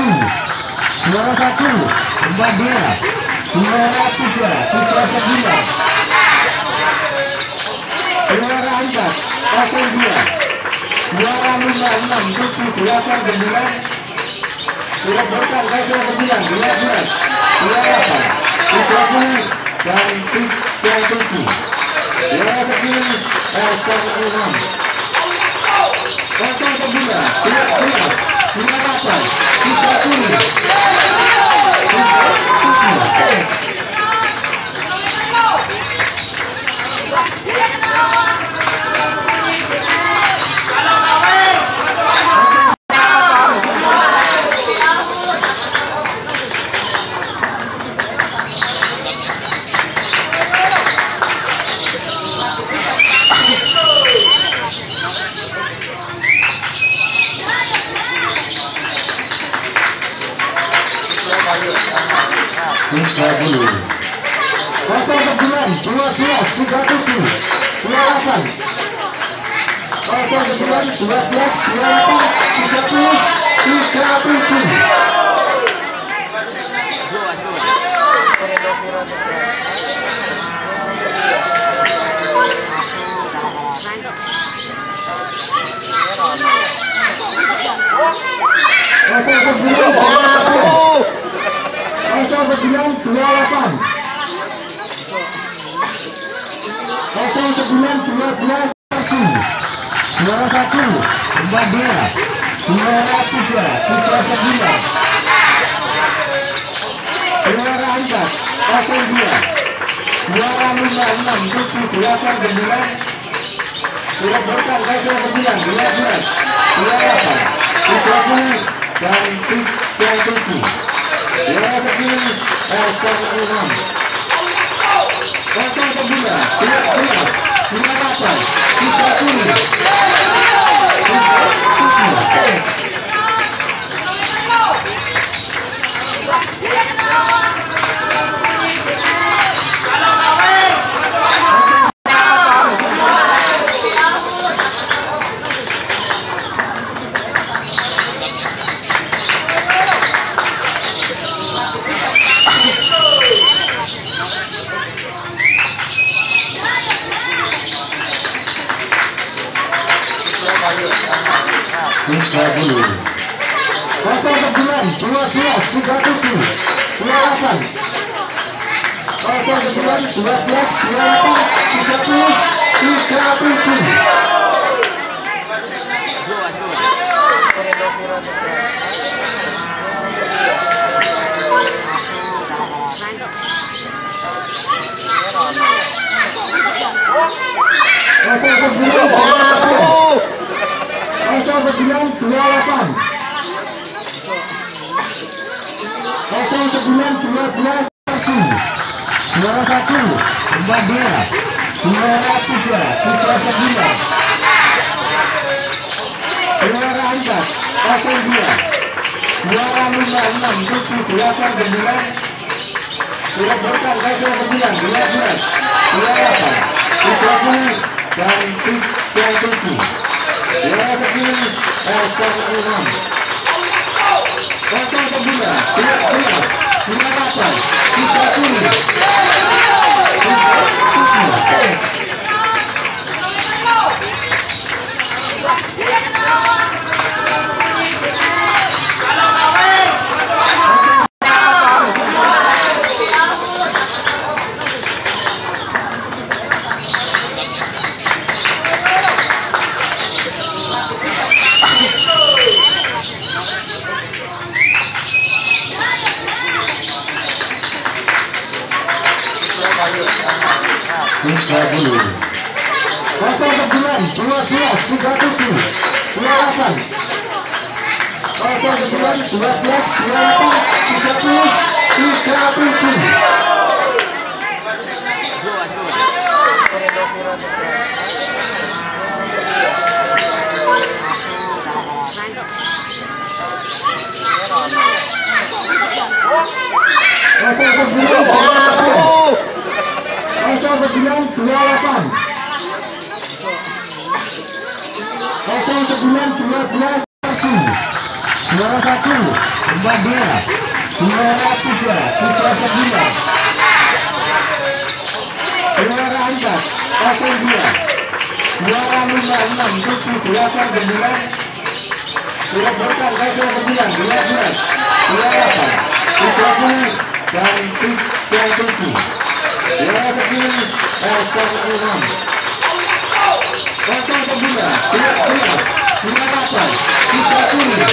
Juara 1 Mbak Dea. Juara 3 Putra Sebulan. Juara 4 02. Juara 56 Tujuh 89. Sudah berkar Gajah 9 12. Juara 8 30 dan 37. Juara 10 S6. Kota Sebulan 12 28 30. Kota Sebulan 12 37 28. Kota Sebulan 12 28 30 37. Kota Sebulan 28. Kota Sebulan 12. Juara 1 Mbak Dea. Juara 3 Putra Sebulan. Juara 4 02. Juara 56 7 89. Sudah berkar Gajah 9 12. Juara 8 30 dan 37. Juara 10 S6. Kota Sebulan 12 28 30. Kota Sebulan 12 37 28. Kota Sebulan 12 28 30 37. Kota Sebulan 28. Kota Sebulan 12. Juara 1 Mbak Dea. Juara 3 Putra Sebulan. Juara 4 02. Juara 56 7 89. Sudah berkar Gajah 9 12. Juara 8 30 dan 37. Juara 10 S6. Kota Sebulan 12 28 30. Kota Sebulan 12 37 28. Kota Sebulan 12 28 30 37. Kota Sebulan 28. Kota Sebulan 12. juara 1 tambah 2, juara 3 putra 9, juara 4 02, juara 56 78 9, sudah berkan gajah 9 12, juara 8 putra 10 dan putra 7, juara 10 6, Kota Kedua, juara 8 putra 10.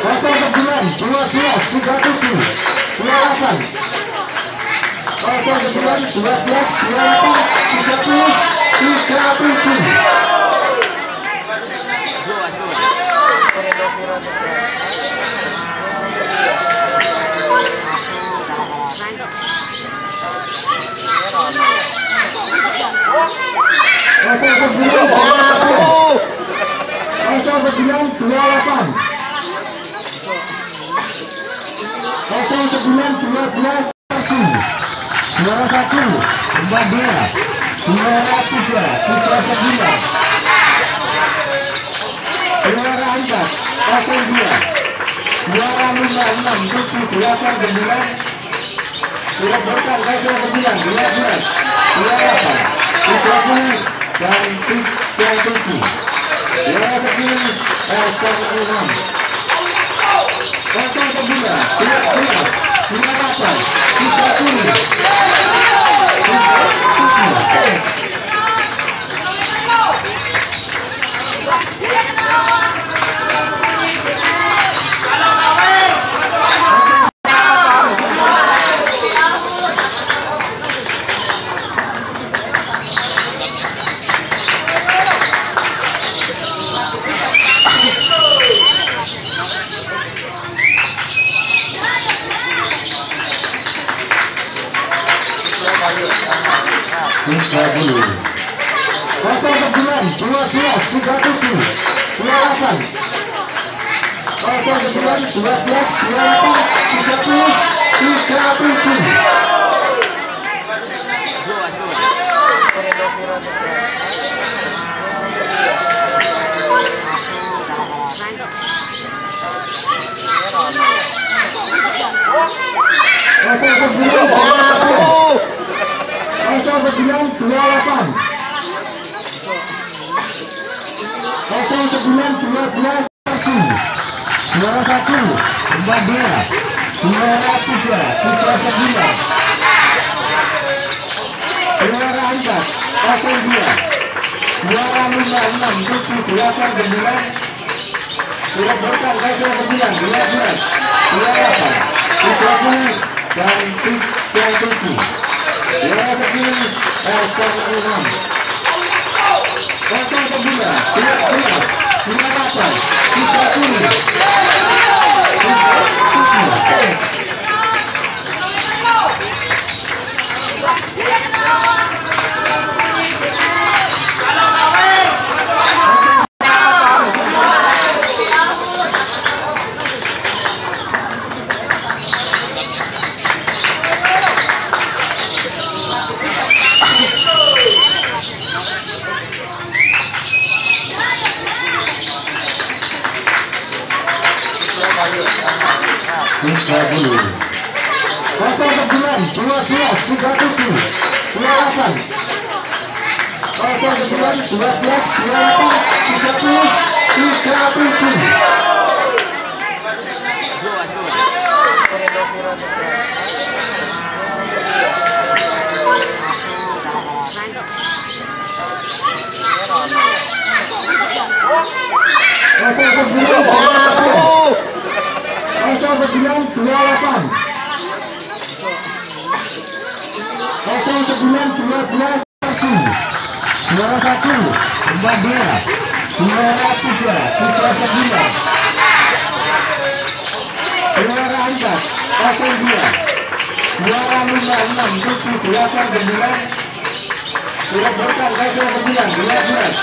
Kota Kebulan 12 37 28, Kota Kebulan 12 28 30 37. Kota Kebulan 28, Kota Kebulan 12 juara 1 tambah 2, juara 3 putra 9, juara 4 02, juara 56 78 9, sudah berkan gajah 9 12, juara 8 putra 10 dan putra 7, juara 10 6, Kota Kedua juara 8 putra 10. Kota Kebulan 12 37 28, Kota Kebulan 12 28 30 37. Kota Kebulan 28, Kota Kebulan 12 juara 1 tambah 2, juara 3 putra 9, juara 4 02, juara 56 78 9, sudah berkan gajah 9 12, juara 8 putra 10 dan putra 7, juara 10 6, Kota Kedua juara 8 putra 10. Kota Kebulan 12 37 28, Kota Kebulan 12 28 30 37. Kota Kebulan 28, Kota Kebulan 12 juara 1 tambah 2, Juara 3, Putra 9. Juara 4, 02. Juara 56, Tujuh 8 9. Juara berkat 9, 12.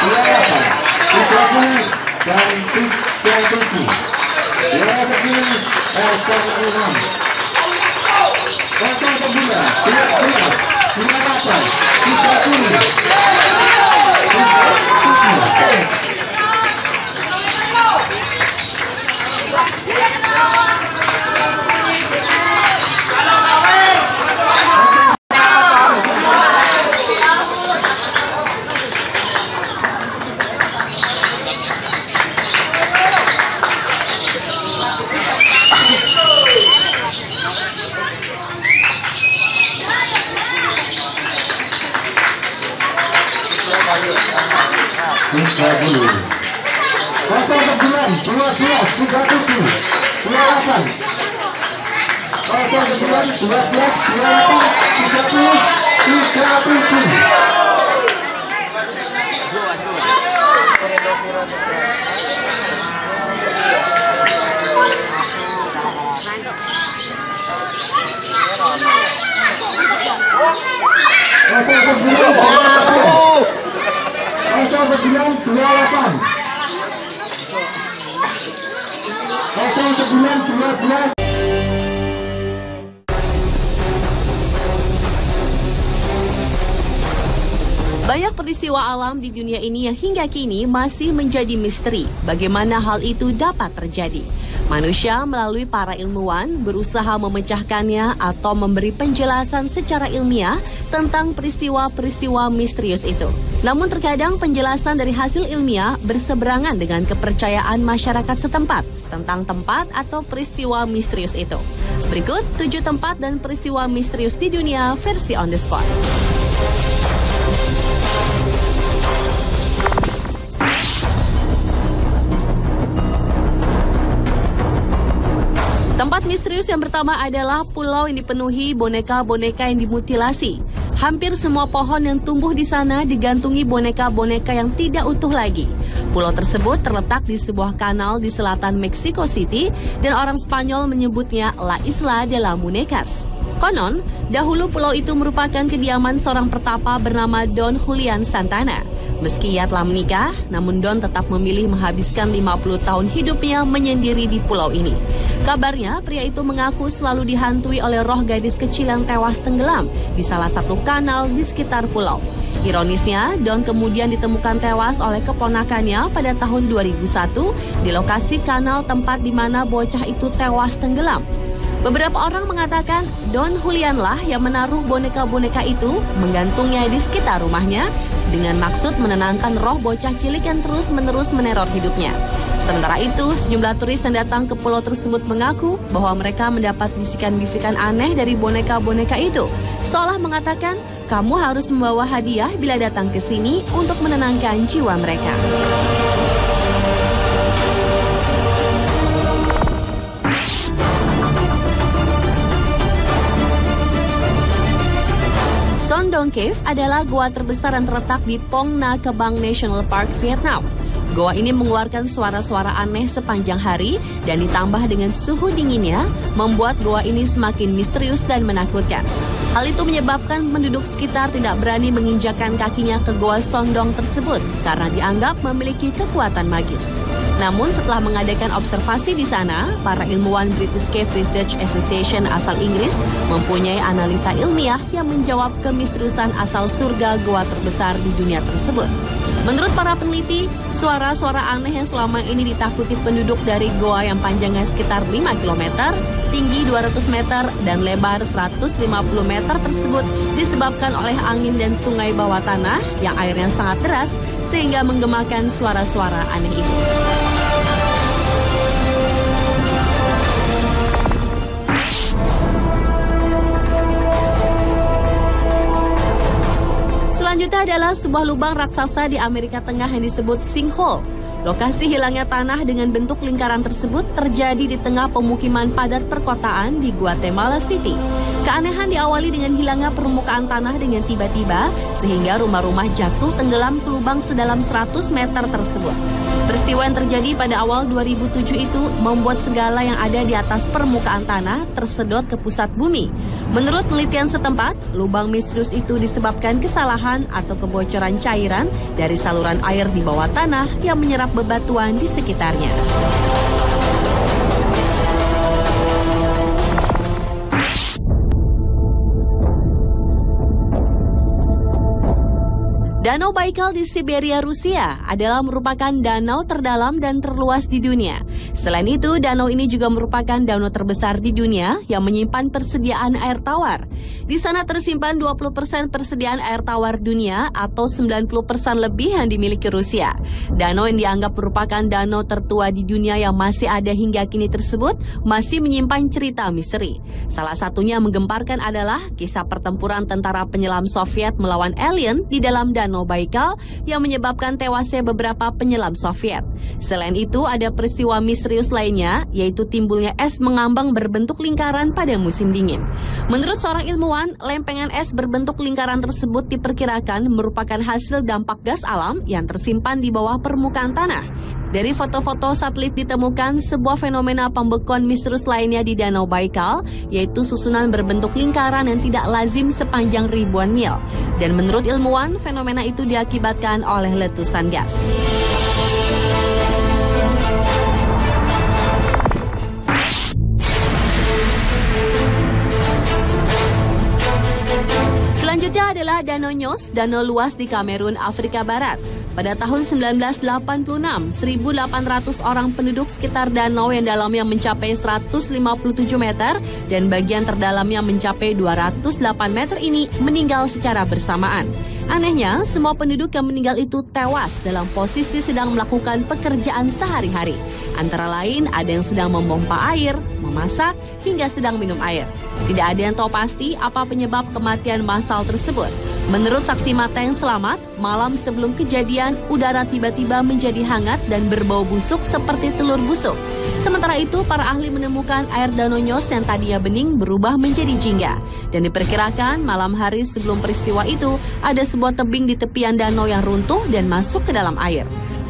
Juara 8, 30 dan 37. Juara 10, 06. Kota kedua, 12, 28, 30. Kota kebulan 12, 37, 28. Kota kebulan 12, 28, 30, 37. Kota kebulan 28. Kota kebulan 12. Banyak peristiwa alam di dunia ini yang hingga kini masih menjadi misteri bagaimana hal itu dapat terjadi. Manusia melalui para ilmuwan berusaha memecahkannya atau memberi penjelasan secara ilmiah tentang peristiwa-peristiwa misterius itu. Namun terkadang penjelasan dari hasil ilmiah berseberangan dengan kepercayaan masyarakat setempat tentang tempat atau peristiwa misterius itu. Berikut 7 tempat dan peristiwa misterius di dunia versi on the spot. Tempat misterius yang pertama adalah pulau yang dipenuhi boneka-boneka yang dimutilasi. Hampir semua pohon yang tumbuh di sana digantungi boneka-boneka yang tidak utuh lagi. Pulau tersebut terletak di sebuah kanal di selatan Mexico City dan orang Spanyol menyebutnya La Isla de las Muñecas. Konon, dahulu pulau itu merupakan kediaman seorang pertapa bernama Don Julian Santana. Meski ia telah menikah, namun Don tetap memilih menghabiskan 50 tahun hidupnya menyendiri di pulau ini. Kabarnya, pria itu mengaku selalu dihantui oleh roh gadis kecil yang tewas tenggelam di salah satu kanal di sekitar pulau. Ironisnya, Don kemudian ditemukan tewas oleh keponakannya pada tahun 2001 di lokasi kanal tempat di mana bocah itu tewas tenggelam. Beberapa orang mengatakan Don Julianlah yang menaruh boneka-boneka itu menggantungnya di sekitar rumahnya dengan maksud menenangkan roh bocah cilik yang terus-menerus meneror hidupnya. Sementara itu, sejumlah turis yang datang ke pulau tersebut mengaku bahwa mereka mendapat bisikan-bisikan aneh dari boneka-boneka itu, seolah mengatakan kamu harus membawa hadiah bila datang ke sini untuk menenangkan jiwa mereka. Son Doong Cave adalah goa terbesar yang terletak di Phong Nha Kebang National Park, Vietnam. Goa ini mengeluarkan suara-suara aneh sepanjang hari dan ditambah dengan suhu dinginnya membuat goa ini semakin misterius dan menakutkan. Hal itu menyebabkan penduduk sekitar tidak berani menginjakkan kakinya ke goa Son Doong tersebut karena dianggap memiliki kekuatan magis. Namun setelah mengadakan observasi di sana, para ilmuwan British Cave Research Association asal Inggris mempunyai analisa ilmiah yang menjawab kemisteriusan asal surga goa terbesar di dunia tersebut. Menurut para peneliti, suara-suara aneh yang selama ini ditakuti penduduk dari goa yang panjangnya sekitar 5 km, tinggi 200 meter, dan lebar 150 meter tersebut disebabkan oleh angin dan sungai bawah tanah yang airnya sangat deras sehingga menggemakan suara-suara aneh itu. Selanjutnya adalah sebuah lubang raksasa di Amerika Tengah yang disebut sinkhole. Lokasi hilangnya tanah dengan bentuk lingkaran tersebut terjadi di tengah pemukiman padat perkotaan di Guatemala City. Keanehan diawali dengan hilangnya permukaan tanah dengan tiba-tiba sehingga rumah-rumah jatuh tenggelam ke lubang lubang sedalam 100 meter tersebut. Peristiwa yang terjadi pada awal 2007 itu membuat segala yang ada di atas permukaan tanah tersedot ke pusat bumi. Menurut penelitian setempat, lubang misterius itu disebabkan kesalahan atau kebocoran cairan dari saluran air di bawah tanah yang menyerap bebatuan di sekitarnya. Danau Baikal di Siberia, Rusia adalah merupakan danau terdalam dan terluas di dunia. Selain itu, danau ini juga merupakan danau terbesar di dunia yang menyimpan persediaan air tawar. Di sana tersimpan 20% persediaan air tawar dunia atau 90% lebih yang dimiliki Rusia. Danau yang dianggap merupakan danau tertua di dunia yang masih ada hingga kini tersebut masih menyimpan cerita misteri. Salah satunya menggemparkan adalah kisah pertempuran tentara penyelam Soviet melawan alien di dalam Danau Baikal yang menyebabkan tewasnya beberapa penyelam Soviet. Selain itu, ada peristiwa misterius lainnya, yaitu timbulnya es mengambang berbentuk lingkaran pada musim dingin. Menurut seorang ilmuwan, lempengan es berbentuk lingkaran tersebut diperkirakan merupakan hasil dampak gas alam yang tersimpan di bawah permukaan tanah. Dari foto-foto satelit ditemukan sebuah fenomena pembekuan misterius lainnya di Danau Baikal, yaitu susunan berbentuk lingkaran yang tidak lazim sepanjang ribuan mil. Dan menurut ilmuwan, fenomena itu diakibatkan oleh letusan gas. Selanjutnya adalah Danau Nyos, danau luas di Kamerun, Afrika Barat. Pada tahun 1986, 1.800 orang penduduk sekitar danau yang dalamnya mencapai 157 meter dan bagian terdalamnya mencapai 208 meter ini meninggal secara bersamaan. Anehnya, semua penduduk yang meninggal itu tewas dalam posisi sedang melakukan pekerjaan sehari-hari. Antara lain, ada yang sedang memompa air, memasak, hingga sedang minum air. Tidak ada yang tahu pasti apa penyebab kematian massal tersebut. Menurut saksi mata yang selamat, malam sebelum kejadian, udara tiba-tiba menjadi hangat dan berbau busuk seperti telur busuk. Sementara itu, para ahli menemukan air Danau Nyos yang tadinya bening berubah menjadi jingga. Dan diperkirakan malam hari sebelum peristiwa itu, ada sebuah tebing di tepian danau yang runtuh dan masuk ke dalam air.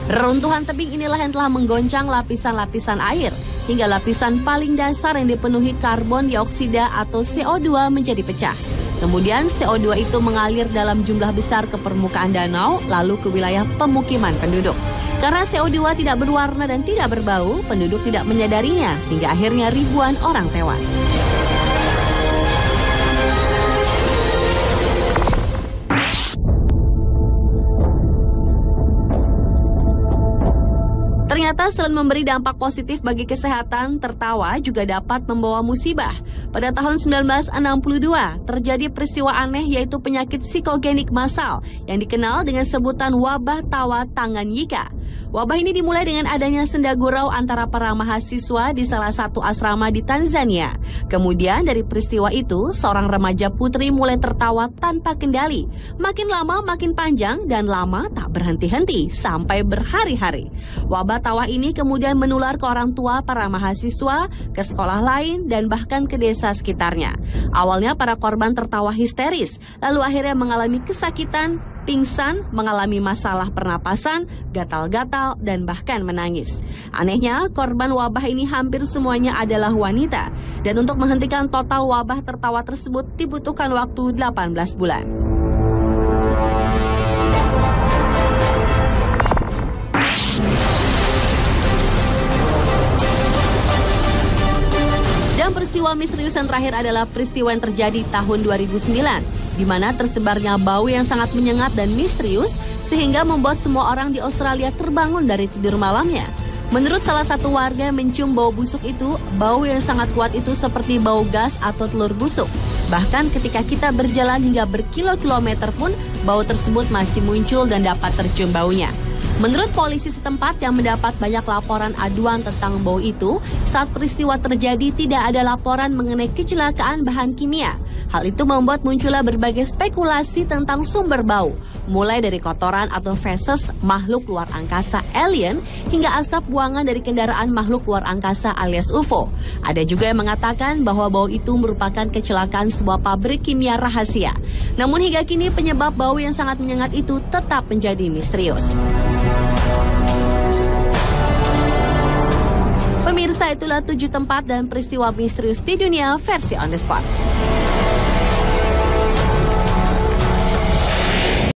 Reruntuhan tebing inilah yang telah menggoncang lapisan-lapisan air, hingga lapisan paling dasar yang dipenuhi karbon dioksida atau CO2 menjadi pecah. Kemudian CO2 itu mengalir dalam jumlah besar ke permukaan danau, lalu ke wilayah pemukiman penduduk. Karena CO2 tidak berwarna dan tidak berbau, penduduk tidak menyadarinya, hingga akhirnya ribuan orang tewas. Ternyata selain memberi dampak positif bagi kesehatan, tertawa juga dapat membawa musibah. Pada tahun 1962, terjadi peristiwa aneh yaitu penyakit psikogenik massal yang dikenal dengan sebutan wabah tawa Tanganyika. Wabah ini dimulai dengan adanya senda gurau antara para mahasiswa di salah satu asrama di Tanzania. Kemudian dari peristiwa itu, seorang remaja putri mulai tertawa tanpa kendali. Makin lama makin panjang dan lama tak berhenti-henti sampai berhari-hari. Wabah tawa ini kemudian menular ke orang tua para mahasiswa, ke sekolah lain, dan bahkan ke desa sekitarnya. Awalnya para korban tertawa histeris, lalu akhirnya mengalami kesakitan, pingsan, mengalami masalah pernapasan, gatal-gatal, dan bahkan menangis. Anehnya, korban wabah ini hampir semuanya adalah wanita. Dan untuk menghentikan total wabah tertawa tersebut dibutuhkan waktu 18 bulan. Dan peristiwa misterius yang terakhir adalah peristiwa yang terjadi tahun 2009, di mana tersebarnya bau yang sangat menyengat dan misterius sehingga membuat semua orang di Australia terbangun dari tidur malamnya. Menurut salah satu warga yang mencium bau busuk itu, bau yang sangat kuat itu seperti bau gas atau telur busuk. Bahkan ketika kita berjalan hingga berkilo-kilometer pun, bau tersebut masih muncul dan dapat tercium baunya. Menurut polisi setempat yang mendapat banyak laporan aduan tentang bau itu, saat peristiwa terjadi tidak ada laporan mengenai kecelakaan bahan kimia. Hal itu membuat munculnya berbagai spekulasi tentang sumber bau, mulai dari kotoran atau feses makhluk luar angkasa alien hingga asap buangan dari kendaraan makhluk luar angkasa alias UFO. Ada juga yang mengatakan bahwa bau itu merupakan kecelakaan sebuah pabrik kimia rahasia. Namun hingga kini penyebab bau yang sangat menyengat itu tetap menjadi misterius. Pemirsa, itulah 7 tempat dan peristiwa misterius di dunia versi On The Spot.